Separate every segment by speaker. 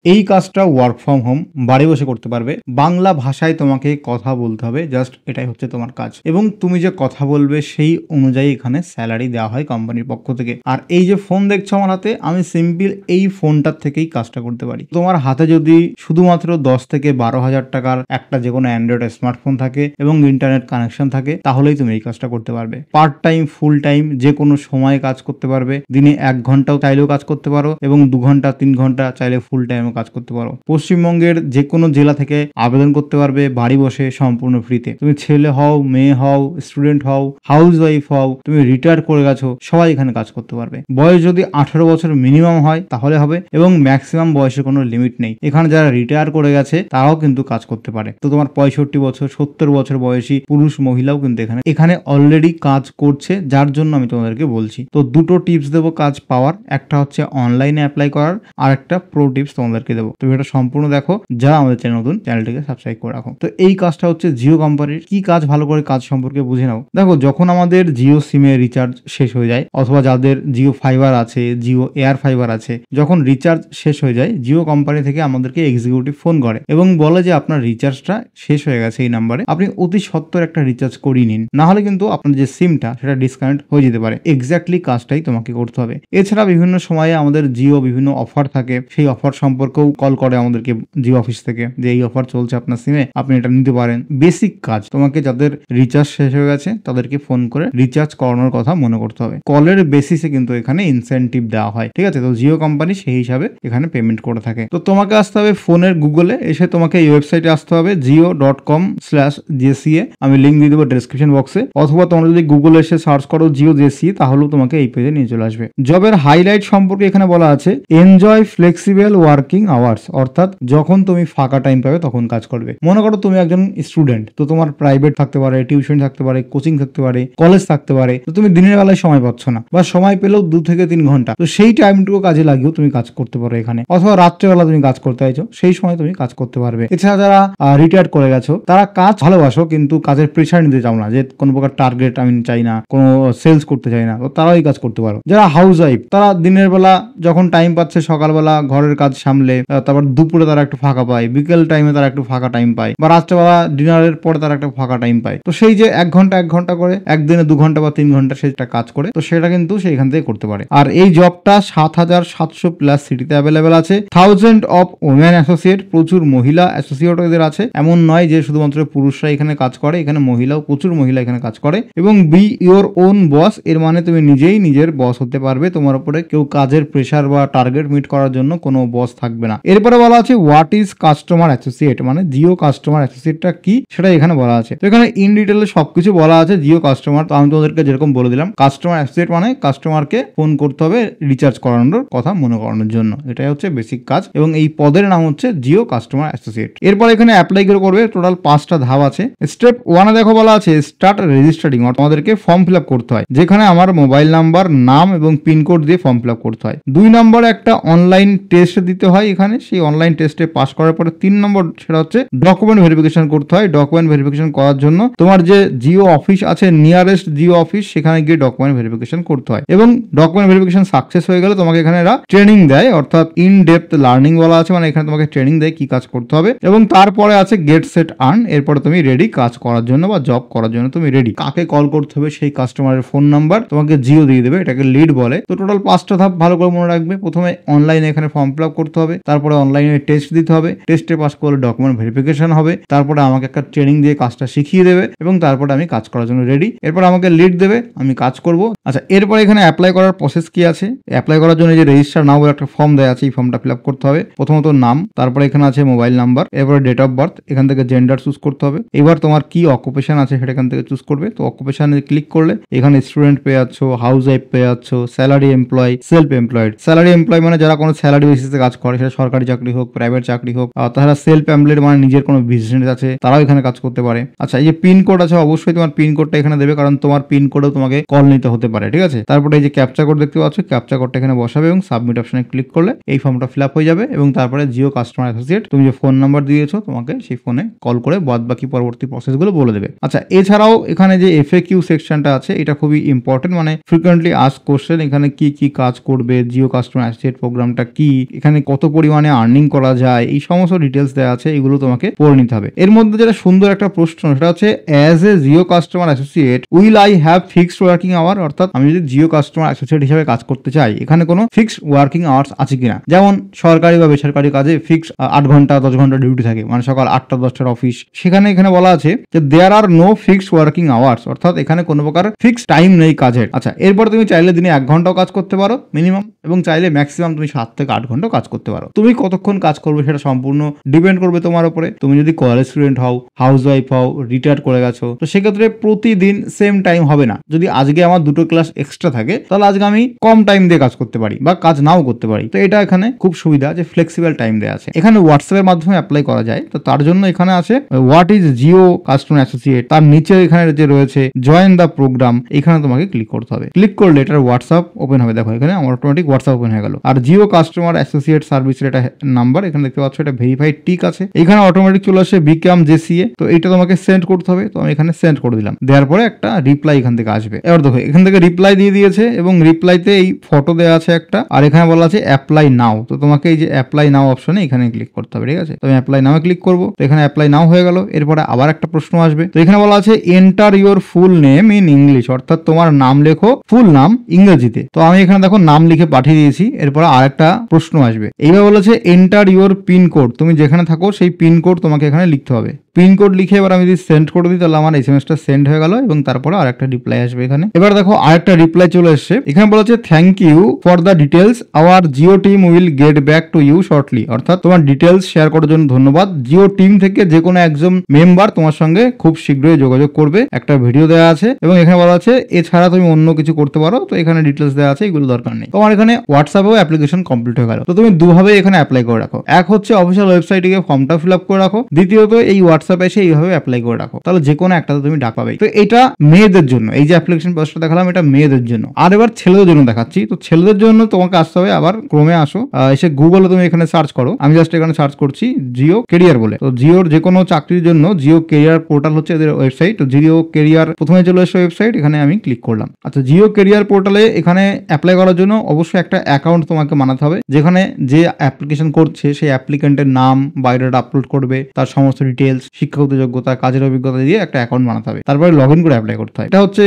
Speaker 1: এই কাজটা work from home বাড়ি বসে করতে পারবে। বাংলা ভাষায় তোমাকে কথা বলতে হবে, জাস্ট এটাই হচ্ছে তোমার কাজ। এবং তুমি যে কথা বলবে সেই অনুযায়ী এখানে স্যালারি দেওয়া হয় কোম্পানির পক্ষ থেকে। আর এই যে ফোন দেখছো আমার হাতে, আমি সিম্পল এই ফোনটার থেকেই কাজটা করতে পারি। তোমার হাতে যদি শুধুমাত্র 10 থেকে 12 হাজার টাকার একটা যে কোনো অ্যান্ড্রয়েড স্মার্টফোন থাকে এবং ইন্টারনেট কানেকশন থাকে, তাহলেই তুমি এই কাজটা করতে পারবে। পার্ট টাইম, ফুল টাইম, যে কোনো সময় কাজ করতে পারবে। দিনে 1 ঘন্টাও চাইলেও কাজ করতে পারো এবং 2 ঘন্টা 3 ঘন্টা চাইলে ফুল টাইম কাজ করতে পারো। পশ্চিমবঙ্গের যে কোনো জেলা থেকে আবেদন করতে পারবে বাড়ি বসে সম্পূর্ণ ফ্রিতে। তুমি ছেলে হও, মেয়ে হও, স্টুডেন্ট হও, হাউস ওয়াইফ হও, তুমি রিটায়ার করে গেছো, সবাই এখানে কাজ করতে পারবে। বয়স যদি 18 বছর মিনিমাম হয় তাহলে হবে, এবং ম্যাক্সিমাম বয়সের কোনো লিমিট নেই। এখানে যারা রিটায়ার করে গেছে তারাও কিন্তু কাজ করতে পারে। তো তোমার 65 বছর, 70 বছর বয়সী পুরুষ মহিলাও কিন্তু এখানে অলরেডি কাজ করছে, যার জন্য আমি তোমাদেরকে বলছি। তো দুটো টিপস দেবো কাজ পাওয়ার, একটা হচ্ছে অনলাইনে অ্যাপ্লাই করার, আর একটা প্রো টিপস তোমাদেরকে দেবো। তুমি এটা সম্পূর্ণ দেখো, যারা আমাদের চ্যানেল নতুন, চ্যানেলটিকে সাবস্ক্রাইব করে রাখো। তো এই কাজটা হচ্ছে জিও কোম্পানির। কি কাজ, ভালো করে কাজ সম্পর্কে বুঝে নাও। দেখো, যখন আমাদের জিও সিমে রিচার্জ শেষ হয়ে যায়, অথবা যাদের জিও ফাইবার আছে, জিও এয়ার ফাইবার আছে, যখন রিচার্জ শেষ হয়ে যায়, জিও কোম্পানি থেকে আমাদেরকে এক্সিকিউটিভ ফোন করে এবং বলে যে আপনার রিচার্জটা শেষ হয়ে গেছে এই নাম্বারে, আপনি অতি সত্বর একটা রিচার্জ করিয়ে নিন, না হলে কিন্তু আপনার যে সিমটা সেটা ডিসকানেক্ট হয়ে যেতে পারে। এক্স্যাক্টলি কাজটাই তোমাকে করতে হবে। এছাড়া বিভিন্ন সময়ে আমাদের জিও বিভিন্ন অফার থাকে, সেই অফার সম্পর্কেও কল করে আমাদেরকে জিও অফিস থেকে, যে এই অফার চলছে আপনার সিমে, আপনি এটা নিতে পারেন। বেসিক কাজ, তোমাকে যাদের রিচার্জ শেষ হয়ে গেছে তাদেরকে ফোন করে রিচার্জ করানোর কথা মনে করতে হবে। কলের বেসিসে কিন্তু এখানে ইনসেনটিভ দেওয়া হয়, ঠিক আছে? তো জিও কোম্পানি সেই হিসাবে এখানে পেমেন্ট করে থাকে। তো তোমাকে আসতে হবে ফোনের গুগলে, এসে তোমাকে এই ওয়েবসাইটে আসতে হবে jio.com/jca। আমি লিঙ্ক দিয়ে দেবো ডেসক্রিপশন বক্সে, অথবা তোমরা যদি গুগলে এসে সার্চ করো জিও জেসিএ, তাহলেও তোমাকে এই পেজে নিয়ে চলে আসবে। জবের হাইলাইট সম্পর্কে এখানে বলা আছে এনজয় ফ্লেক্সিবল ওয়ার্কিং আওয়ার্স, অর্থাৎ যখন তুমি ফাঁকা টাইম পাবে তখন কাজ করবে। মনে করো তুমি একজন স্টুডেন্ট, তো তোমার প্রাইভেট থাকতে পারে, টিউশন থাকতে পারে, কোচিং থাকতে পারে, কলেজ থাকতে পারে, তো তুমি দিনের বেলায় সময় পাচ্ছ না, বা সময় পেলেও 2 থেকে 3 ঘন্টা, তো সেই টাইমটুকু কাজে লাগিয়েও তুমি কাজ করতে পারো এখানে। অথবা রাত্রেবেলা তুমি কাজ করতে চাইছো, সেই সময় তুমি কাজ করতে পারবে। এছাড়া যারা রিটায়ার করে গেছো, তারা কাজ ভালোবাসো কিন্তু কাজের প্রেশার নিতে চাও না, যে কোনো প্রকার টার্গেট আমি চাই না, কোনো সেলস করতে চাই না, তো তারাও এই কাজ করতে পারো। যারা হাউস ওয়াইফ, তারা দিনের বেলা যখন টাইম পাচ্ছে, সকালবেলা ঘরের কাজ সামলে, তারপর দুপুরে তারা একটু ফাঁকা পায়, বিকেল টাইমে তারা একটু ফাঁকা টাইম পায়, বা রাত্রেবেলা ডিনারের পরে তারা একটা ফাঁকা টাইম পায়, তো সেই যে 1 ঘন্টা 1 ঘন্টা করে একদিনে 2 ঘন্টা বা 3 ঘন্টা সেটা কাজ করে, তো সেটা কিন্তু সেইখান থেকে করতে পারে। আর এই জবটা 7700+ সিটিতে অ্যাভেলেবেল আছে। 1000 অফ ওমেন অ্যাসোসিয়েট, প্রচুর মহিলা অ্যাসোসিয়েট এদের আছে। এমন নয় যে শুধুমাত্র পুরুষরা এখানে কাজ করে, এখানে মহিলাও, প্রচুর মহিলা এখানে কাজ করে। এবং বি ইওর ওন বস, এর মানে তুমি নিজেই নিজের বস হতে পারবে। তোমার উপরে কেউ কাজের প্রেশার বা টার্গেট মিট করার জন্য কোনো বস থাকবে না। এরপরে বলা আছে হোয়াট ইজ কাস্টমার অ্যাসোসিয়েট, মানে জিও কাস্টমার অ্যাসোসিয়েটটা কি সেটা এখানে বলা আছে। তো এখানে ইন ডিটেলে সবকিছু বলা আছে জিও কাস্টমার। তো আমি তোমাদেরকে যেরকম বলে দিলাম, কাস্টমার অ্যাসোসিয়েট মানে কাস্টমারকে ফোন করতে হবে রিচার্জ করানোর কথা মনে করানোর জন্য। এটাই হচ্ছে বেসিক কাজ, এবং এই পদের নাম হচ্ছে জিও কাস্টমার অ্যাসোসিয়েট। এরপর এখানে অ্যাপ্লাই করে করবে। টোটাল 5টা ধাপ আছে। স্টেপ 1-এ দেখো বলা আছে স্টার্ট রেজিস্টারিং, অর্থাৎ আমাদেরকে ফর্ম ফিল আপ করতে হয়, যেখানে আমার মোবাইল নাম্বার, নাম এবং পিনকোড দিয়ে ফর্ম ফিল আপ করতে হয়। 2 নম্বরে একটা অনলাইন টেস্ট দিতে হয় এখানে, সেই অনলাইন টেস্টে পাস করার পরে 3 নম্বর সেটা হচ্ছে ডকুমেন্ট ভেরিফিকেশন করতে হয়। ডকুমেন্ট ভেরিফিকেশন করার জন্য তোমার যে জিও অফিস আছে, নিয়ারেস্ট জিও অফিস, সেখানে গিয়ে ডকুমেন্ট ভেরিফিকেশন করতে হয়। এবং ডকুমেন্ট ভেরিফিকেশন সাকসেস হয়ে গেলে তোমাকে এখানে এরা ট্রেনিং দেয়, অর্থাৎ ইন ডেপথ লার্নিং বলা আছে, মানে এখানে তোমাকে ট্রেনিং দেয় কি কাজ করতে হবে। এবং তারপরে আছে গেট সেট আর্ন, এরপরে তুমি রেডি কাজ করার জন্য বা জব করার জন্য তুমি রেডি। কাকে কল করতে হবে সেই কাস্টমারের ফোন নাম্বার তোমাকে জিও দিয়ে দেবে, এটাকে লিড বলে। তো টোটাল 5টা ধাপ ভালো করে মনে রাখবে। প্রথমে অনলাইনে এখানে ফর্ম ফিল আপ করতে হবে, তারপরে অনলাইনে টেস্ট দিতে হবে, টেস্টে পাস করলে ডকুমেন্ট ভেরিফিকেশন হবে, তারপরে আমাকে একটা ট্রেনিং দিয়ে কাজটা শিখিয়ে দেবে, এবং তারপরে আমি কাজ করার জন্য রেডি। এরপর আমাকে লিড দেবে, আমি কাজ করব। আচ্ছা, এরপরে এখানে অ্যাপ্লাই করার প্রসেস কি আছে। অ্যাপ্লাই করার জন্য যে রেজিস্টার নাও বলে একটা ফর্ম দেওয়া আছে, এই ফর্মটা ফিল আপ করতে হবে। প্রথমত নাম, তারপরে এখানে আছে মোবাইল নাম্বার, এরপরে ডেট অফ বার্থ, এখান থেকে জেন্ডার চুজ করতে হবে। এবার তোমার কি অকুপেশন আছে সেটা এখান থেকে চুজ করবে। তো অকুপেশনে ক্লিক করলে এখানে স্টুডেন্ট পেয়ে যাচ্ছ, হাউস ওয়াইফ পেয়ে যাচ্ছ, salary employ, self employed. Salary employ মানে যারা কোনো স্যালারি বেসিসে কাজ করে, সেটা সরকারি চাকরি হোক, প্রাইভেট চাকরি হোক। আর তাছাড়া সেলফ এমপ্লয়েড মানে নিজের কোনো বিজনেস আছে, তারাও এখানে কাজ করতে পারে। আচ্ছা, এই যে পিনকোড আছে, অবশ্যই তোমার পিনকোডটা এখানে দেবে, কারণ তোমার পিনকোডেও তোমাকে কল নিতে হতে পারে, ঠিক আছে? তারপরে এই যে ক্যাপচা কোড দেখতে পাচ্ছ, ক্যাপচা কোডটা এখানে বসাবে এবং সাবমিট অপশনে ক্লিক করলে এই ফর্মটা ফিল আপ হয়ে যাবে। এবং তারপরে জিও কাস্টমার অ্যাসোসিয়েট তুমি যে ফোন নাম্বার দিয়েছো, তোমাকে সেই ফোনে কল করে বাদ বাকি পরবর্তী প্রসেসগুলো বলে দেবে। আচ্ছা, এছাড়াও এখানে যে এফএকিউ সেকশনটা আছে, এটা খুবই ইম্পর্টেন্ট, মানে ফ্রিকোয়েন্টলি আস্ক কোশ্চেন। এখানে কি কি কাজ করবে, জিও কাস্টমার অ্যাসোসিয়েট প্রোগ্রামটা কি, এখানে কত পরিমাণে আর্নিং করা যায়, এই সমস্ত ডিটেলস দেওয়া আছে, এগুলো তোমাকে পড়ে নিতে হবে। এর মধ্যে যেটা সুন্দর একটা প্রশ্ন সেটা হচ্ছে as a Jio customer associate will I have fixed working hour, অর্থাৎ আমি যদি জিও কাস্টমার অ্যাসোসিয়েট হিসেবে কাজ করতে চাই এখানে কোনো ফিক্সড ওয়ার্কিং আওয়ার্স আছে কিনা। যেমন সরকারি বা বেসরকারি কাজে ফিক্সড 8 ঘন্টা 10 ঘন্টা ডিউটি থাকে, মানে সকাল 8টা 10টার অফিস, সেখানে এখানে বলা আছে যে দেয়ার আর নো ফিক্সড ওয়ার্কিং আওয়ার্স, অর্থাৎ এখানে কোনো প্রকার ফিক্সড টাইম নেই কাজের। আচ্ছা, এরপর তুমি চাইলে দিনে 1 ঘন্টাও কাজ করতে পারো মিনিমাম, এবং চাইলে ম্যাক্সিমাম তুমি 7 থেকে 8 ঘন্টা কাজ করতে পারো। তুমি কতক্ষণ কাজ করবে সেটা সম্পূর্ণ ডিপেন্ড করবে তোমার উপরে। তুমি যদি কলেজ স্টুডেন্ট হও, হাউস ওয়াইফ হও, রিটায়ার করে গেছো, তো সেক্ষেত্রে প্রতিদিন সেম টাইম হবে না। যদি আজকে আমার 2টো ক্লাস এক্সট্রা থাকে তাহলে আজকে আমি কম টাইম দিয়ে কাজ করতে পারি বা কাজ নাও করতে পারি। তো এটা এখানে খুব সুবিধা যে ফ্লেক্সিবল টাইম দেওয়া আছে। এখানে হোয়াটসঅ্যাপের মাধ্যমে অ্যাপ্লাই করা যায়, তো তার জন্য এখানে আছে what is Jio customer associate, তার নিচে এখানে যে রয়েছে জয়েন দ্য প্রোগ্রাম, এখানে তোমাকে ক্লিক করতে হবে। ক্লিক করলে এটার হোয়াটসঅ্যাপ ওপেন হবে। দেখো এখানে আমার অটোমেটিক হোয়াটসঅ্যাপ ওপেন হয়ে গেল। আর জিও কাস্টমার অ্যাসোসিয়েট সার্ভিসের এটা নাম্বার এখানে দেখতে পাচ্ছ, এটা ভেরিফাইড টিক আছে। এখানে অটোমেটিক চলে আসে বিকাম জেসিএ, তো এটা তোমাকে সেন্ড করতে হবে। তো আমি এখানে সেন্ড করে দিলাম, দেওয়ার পরে একটা রিপ্লাই এখান থেকে আসবে। এবার দেখো এখান থেকে রিপ্লাই দিয়ে দিয়েছে, এবং রিপ্লাইতে এই ফটো দেওয়া আছে একটা, আর এখানে বলা আছে অ্যাপ্লাই নাও। তো তোমাকে এই যে অ্যাপ্লাই নাও অপশনে এখানে ক্লিক করতে হবে, ঠিক আছে। তো আমি অ্যাপ্লাই নাও ক্লিক করবো, তো এখানে অ্যাপ্লাই নাও হয়ে গেল। এরপরে আবার একটা প্রশ্ন আসবে, তো এখানে বলা আছে enter your full name in English, অর্থাৎ তোমার নাম লেখো ফুল নাম ইংরেজিতে। তো আমি এখানে দেখো নাম লিখে পাঠিয়ে দিয়েছি। এরপরে আরেকটা প্রশ্ন আসবে, এইভাবে বলেছে এন্টার ইউর পিন কোড, তুমি যেখানে থাকো সেই পিন কোড তোমাকে এখানে লিখতে হবে। পিন কোড লিখে এবার আমি যদি সেন্ড করে দিই তাহলে আমার এসএমএসটা সেন্ড হয়ে গেল, এবং তারপরে আরেকটা রিপ্লাই আসবে এখানে। এবার দেখো আরেকটা রিপ্লাই চলে এসেছে, এখানে বলা আছে thank you for the details, our Jio team will get back to you shortly, অর্থাৎ তোমার ডিটেলস শেয়ার করার জন্য ধন্যবাদ। জিও টিম থেকে যে কোনো একজন মেম্বার তোমার সঙ্গে খুব শীঘ্রই যোগাযোগ করবে। একটা ভিডিও দেওয়া আছে, এবং এখানে বলা আছে এছাড়া তুমি অন্য কিছু করতে পারো। তো এখানে ডিটেলস দেওয়া আছে, এগুলো দরকার নেই। তোমার এখানে হোয়াটসঅ্যাপেও অ্যাপ্লিকেশন কমপ্লিট হয়ে গেল। তো তুমি দুভাবে এখানে অ্যাপ্লাই করে রাখো, এক হচ্ছে অফিসিয়াল ওয়েবসাইটে গিয়ে ফর্মটা ফিল আপ করে রাখো, দ্বিতীয়ত এই হোয়াটসঅ্যাপে এসে এইভাবে অ্যাপ্লাই করে রাখো, তাহলে যে কোনো একটাতে তুমি ডাক পাবে। তো এটা মেয়েদের জন্য, এই যে অ্যাপ্লিকেশন প্রসেসটা দেখালাম এটা মেয়েদের জন্য। আর এবার ছেলেদের জন্য দেখাচ্ছি। তো ছেলেদের জন্য তোমাকে আসতে হবে, আবার ক্রমে আসো, এসে গুগলে তুমি এখানে সার্চ করো। আমি জাস্ট এখানে সার্চ করছি জিও কেরিয়ার বলে। তো জিওর যে কোনো চাকরির জন্য জিও কেরিয়ার পোর্টাল হচ্ছে এদের ওয়েবসাইট। তো জিও কেরিয়ার প্রথমে চলে এসে ওয়েবসাইট, এখানে আমি ক্লিক করলাম। আচ্ছা, জিও কেরিয়ার পোর্টালে এখানে অ্যাপ্লাই করার জন্য অবশ্যই একটা অ্যাকাউন্ট তোমাকে বানাতে হবে, যেখানে যে অ্যাপ্লিকেশন করছে সেই অ্যাপ্লিকেন্টের নাম, বায়োডাটা আপলোড করবে, তার সমস্ত ডিটেলস, শিক্ষাগত যোগ্যতা, কাজের অভিজ্ঞতা দিয়ে একটা অ্যাকাউন্ট বানাতে হবে, তারপরে লগ ইন করে অ্যাপ্লাই করতে হয়। এটা হচ্ছে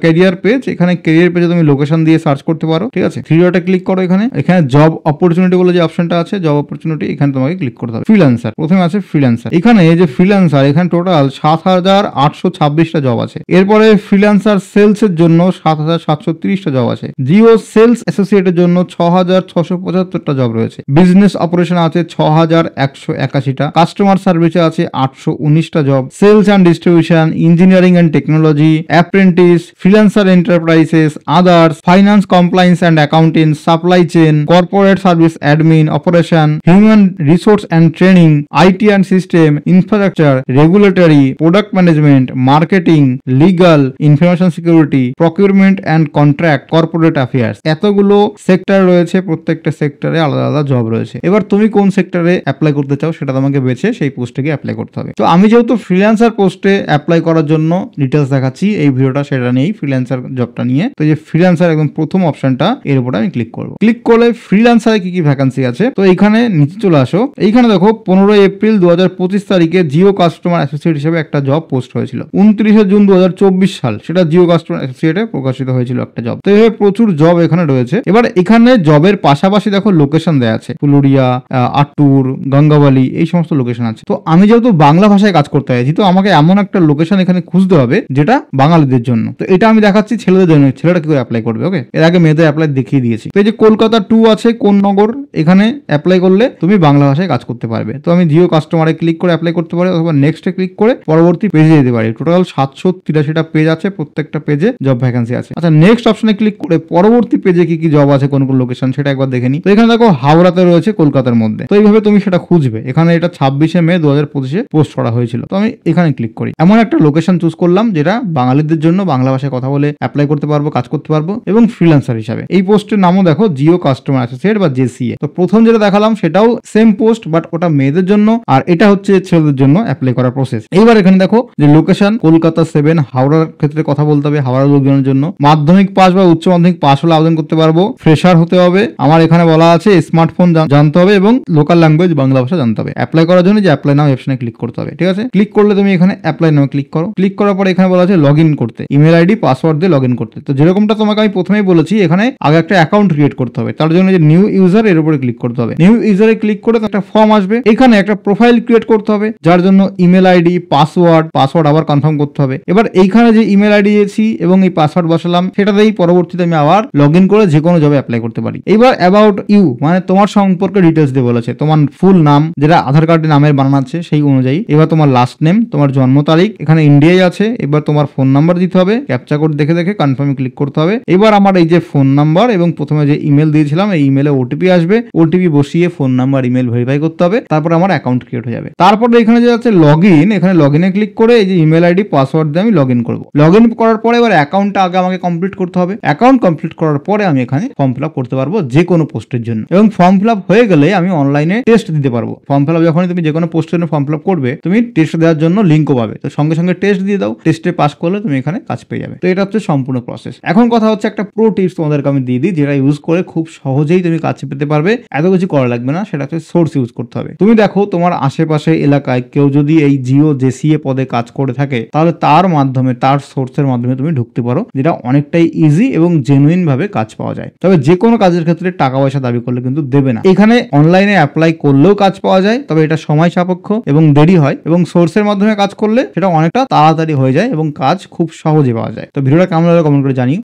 Speaker 1: ক্যারিয়ার পেজ। এখানে ক্যারিয়ার পেজে তুমি লোকেশন দিয়ে সার্চ করতে পারো, ঠিক আছে। থ্রি ডটে ক্লিক করো, এখানে জব অপরচুনিটি বলে যে অপশনটা আছে, জব অপরচুনিটি, এখানে তোমাকে ক্লিক করতে হবে। ফ্রিল্যান্সার প্রথমে আছে ফ্রিল্যান্সার, এখানে এই যে ফ্রিল্যান্সার এখানে টোটাল 7,826টা জব আছে। এরপরে ফ্রিল্যান্সার সেলস এর জন্য 7,730টা জব আছে। জিও সেলস অ্যাসোসিয়েটের জন্য 6,675টা জব রয়েছে। বিজনেস অপারেশন আছে 6,181টা। কাস্টমার সার্ভিসে আছে 819টা job. Sales and distribution, engineering and technology, apprentice, freelancer enterprises, others, finance compliance and accounting, supply chain, corporate service admin, operation, human resource and training, IT and system, infrastructure, regulatory, product management, marketing, legal, information security, procurement and contract, corporate affairs, এতগুলো sector রয়েছে। প্রত্যেকটা সেক্টরে আলাদা আলাদা job রয়েছে। এবার তুমি কোন সেক্টরে অ্যাপ্লাই করতে চাও সেটা তোমাকে বেছে সেই পোস্টে গিয়ে অ্যাপ্লাই করতে হবে। তো আমি যেহেতু ফ্রিল্যান্সার পোস্টে অ্যাপ্লাই করার জন্য ডিটেলস দেখাচ্ছি এই ভিডিওটা, সেটা নিয়েই ফ্রিল্যান্সার জবটা নিয়ে। তো যে ফ্রিল্যান্সার একদম প্রথম অপশনটা, এর উপরে আমি ক্লিক করবো। ক্লিক করলে ফ্রিল্যান্সারে কি কি ভ্যাকান্সি আছে, তো এইখানে নিচে চলে আসো। এইখানে দেখো 15 এপ্রিল 2025 তারিখে জিও কাস্টমার অ্যাসোসিয়েট হিসেবে একটা জব পোস্ট হয়েছিল। 29 জুন 2024 সাল সেটা জিও কাস্টমার অ্যাসোসিয়েটে প্রকাশিত হয়েছিল একটা জব। তো এইভাবে প্রচুর জব এখানে রয়েছে। এবার এখানে জবের পাশাপাশি দেখো লোকেশন দেওয়া আছে, পুরুলিয়া, আট্টুর, গঙ্গাবালি, এই সমস্ত লোকেশন আছে। তো আমি যেহেতু বাংলা ভাষায় কাজ করতে চাইছি, তো আমাকে এমন একটা লোকেশন এখানে খুঁজতে হবে যেটা বাঙালিদের জন্য। তো এটা আমি দেখাচ্ছি ছেলেদের জন্য, ছেলেটা কি করে অ্যাপ্লাই করবে। ওকে, এর আগে মেয়েদের অ্যাপ্লাই দেখিয়ে দিয়েছি। তো এই যে কলকাতা 2 আছে, কোন নগর, এখানে অ্যাপ্লাই করলে তুমি বাংলা ভাষায় কাজ করতে পারবে। তো আমি জিও কাস্টমারে ক্লিক করে অ্যাপ্লাই করতে পারি, অথবা নেক্সটে ক্লিক করে পরবর্তী পেজে যেতে পারি। টোটাল 783টা পেজ আছে, প্রত্যেকটা পেজে জব ভ্যাকেন্সি আছে। আচ্ছা, নেক্সট অপশনে ক্লিক করে পরবর্তী পেজে কি কি জব আছে, কোন কোন লোকেশন, সেটা একবার দেখে নি। তো এখানে দেখো হাওড়াতে রয়েছে, কলকাতার মধ্যে। তো এইভাবে তুমি সেটা খুঁজবে। এখানে এটা 26 মে 2025 পোস্ট পোস্ট করা হয়েছিল। তো আমি এখানে ক্লিক করি, এমন একটা লোকেশন চুজ করলাম যেটা বাঙালিদের জন্য, বাংলা ভাষায় কথা বলে অ্যাপ্লাই করতে পারবো, কাজ করতে পারবো এবং ফ্রিল্যান্সার হিসাবে। এই পোস্টের নামও দেখো জিও কাস্টমার অ্যাসোসিয়েট বা জেসিএ। তো প্রথম যেটা দেখালাম সেটাও সেম পোস্ট, বাট ওটা মেয়েদের জন্য, আর এটা হচ্ছে ছেলেদের জন্য অ্যাপ্লাই করার প্রসেস। এইবার এখানে দেখো যে লোকেশন কলকাতা 7, হাওড়ার ক্ষেত্রে কথা বলতে হবে, হাওড়ার লোকজনের জন্য। মাধ্যমিক পাস বা উচ্চ মাধ্যমিক পাস হলে আবেদন করতে পারবো, ফ্রেশার হতে হবে, আমার এখানে বলা আছে স্মার্টফোন জানতে হবে এবং লোকাল ল্যাঙ্গুয়েজ বাংলা ভাষা জানতে হবে। অ্যাপ্লাই করার জন্য যে অ্যাপ্লাই নাও অপশনে ক্লিক করতে হবে, ঠিক আছে। ক্লিক করলে তুমি এখানে অ্যাপ্লাই নাও ক্লিক করো। ক্লিক করার পরে এখানে বলা আছে লগ ইন করতে, ইমেল আইডি পাসওয়ার্ড দিয়ে লগ ইন করতে। তো যেরকমটা তোমাকে আমি প্রথমেই বলেছি, এখানে আগে একটা অ্যাকাউন্ট ক্রিয়েট করতে হবে, তার জন্য যে নিউ ইউজার এর উপরে ক্লিক করতে হবে। নিউ ইউজারে ক্লিক করে একটা ফর্ম আসবে, এখানে একটা প্রোফাইল ক্রিয়েট করতে হবে, যার জন্য ইমেল আইডি পাসওয়ার্ড আবার কনফার্ম করতে হবে। এবার এইখানে যে ইমেল আইডি দিয়েছি এবং এই পাসওয়ার্ড বসালাম, সেটাতেই পরবর্তীতে আমি আবার লগ ইন করে যে কোনো জবে অ্যাপ্লাই করতে পারি। এবার অ্যাবাউট ইউ মানে তোমার সম্পর্কে ডিটেলস দিয়ে বলেছে, তোমার ফুল নাম যেটা আধার কার্ডে নামের বানান আছে সেই অনুযায়ী। এবার তোমার লাস্ট নেম, তোমার জন্ম তারিখ, এখানে ইন্ডিয়ায় আছে। এবার তোমার ফোন নাম্বার দিতে হবে, ক্যাপচা কোড দেখে দেখে কনফার্মে ক্লিক করতে হবে। এবার আমার এই যে ফোন নাম্বার এবং প্রথমে যে ইমেল দিয়েছিলাম, এই ইমেলে ওটিপি আসবে, ওটিপি বসিয়ে ফোন নাম্বার ইমেল ভেরিফাই করতে হবে, তারপর আমার অ্যাকাউন্ট ক্রিয়েট হয়ে যাবে। তারপরে এখানে যে আছে লগ ইন, এখানে লগ ইনে ক্লিক করে এই যে ইমেল আইডি পাসওয়ার্ড দিয়ে আমি লগ ইন করবো। লগ ইন করার পরে এবার অ্যাকাউন্টটা আগে আমাকে কমপ্লিট করতে হবে। অ্যাকাউন্ট কমপ্লিট করার পরে আমি এখানে ফর্ম ফিল আপ করতে পারবো যে কোনো পোস্টের জন্য, এবং ফর্ম ফিল আপ হয়ে গেলে আমি অনলাইনে টেস্ট দিতে পারবো। ফর্ম ফিল আপ যখনই তুমি যে কোনো পোস্টের জন্য ফর্ম ফিল আপ করবে, তুমি টেস্ট দেওয়ার জন্য লিঙ্কও পাবে, তো সঙ্গে সঙ্গে টেস্ট দিয়ে দাও, টেস্টে পাস করলে তুমি এখানে কাজ পেয়ে যাবে। তো এটা হচ্ছে সম্পূর্ণ প্রসেস। এখন কথা হচ্ছে একটা প্রো টিপস তোমাদেরকে আমি দিয়ে দিই, যেটা ইউজ করে খুব সহজেই তুমি কাজ পেতে পারবে, এত কিছু করা লাগবে না। সেটা হচ্ছে সোর্স ইউজ করতে হবে। তুমি দেখো তোমার আশেপাশে এলাকায় কেউ যদি এই জিও জেসিএ পদে কাজ করে থাকে, তাহলে তার মাধ্যমে, তার সোর্সের মাধ্যমে তুমি ঢুকতে পারো, যেটা অনেকটাই ইজি এবং জেনুইন ভাবে কাজ পাওয়া যায়। তবে যে কোনো কাজের ক্ষেত্রে টাকা পয়সা দাবি করলে কিন্তু দেবে না। এখানে অনলাইনে অ্যাপ্লাই করলেও কাজ পাওয়া যায়, তবে এটা সময় সাপেক্ষ এবং দেরি হয়, এবং সোর্সের মাধ্যমে কাজ করলে সেটা অনেকটা তাড়াতাড়ি হয়ে যায় এবং কাজ খুব সহজে পাওয়া যায়। তো ভিডিওটা কেমন লাগলো কমেন্ট করে জানিও।